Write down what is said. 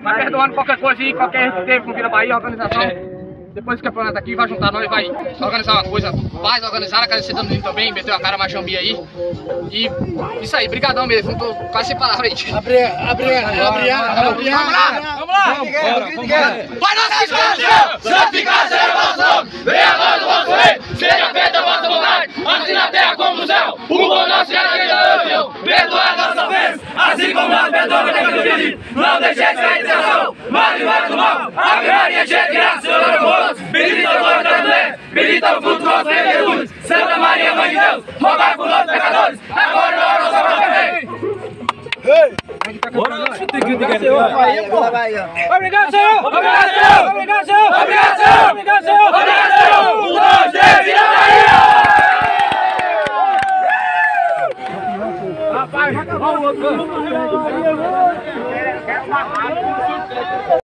Vai perdoando qualquer coisa aí, qualquer que teve com Vila Bahia, a organização. Depois do campeonato aqui, vai juntar nós, vai organizar uma coisa mais organizada, agradecer dando lindo também, meteu a cara mais Jambi aí. E isso aí, brigadão mesmo, tô quase sem palavra aí. Vamos lá! Vai nossa escalação! Santificado seja o vosso nome! Venha a nós o vosso rei! Seja feita a vossa vontade! Assim na terra como no céu! O bom nosso era aquele da Senhor! Perdoa a nossa ofensa! Assim como nós perdoamos a quem pedido! Não deixe de sair de tentação! Mas livrai do mal! Ave Maria, cheia de graça, Senhor é convosco! Bendita é o nome das mulheres! Bendito é o fruto do vosso ventre, Jesus! Santa Maria, Mãe de Deus! Rogai por nós, pecadores! Agora na hora da nossa morte! Amém! Obrigado, senhor! Obrigado, senhor! Obrigado, senhor! Obrigado, senhor! Obrigado, senhor! Obrigado, senhor! 1, 2, 3, Vila Bahia! Rapaz, vai acabar o outro!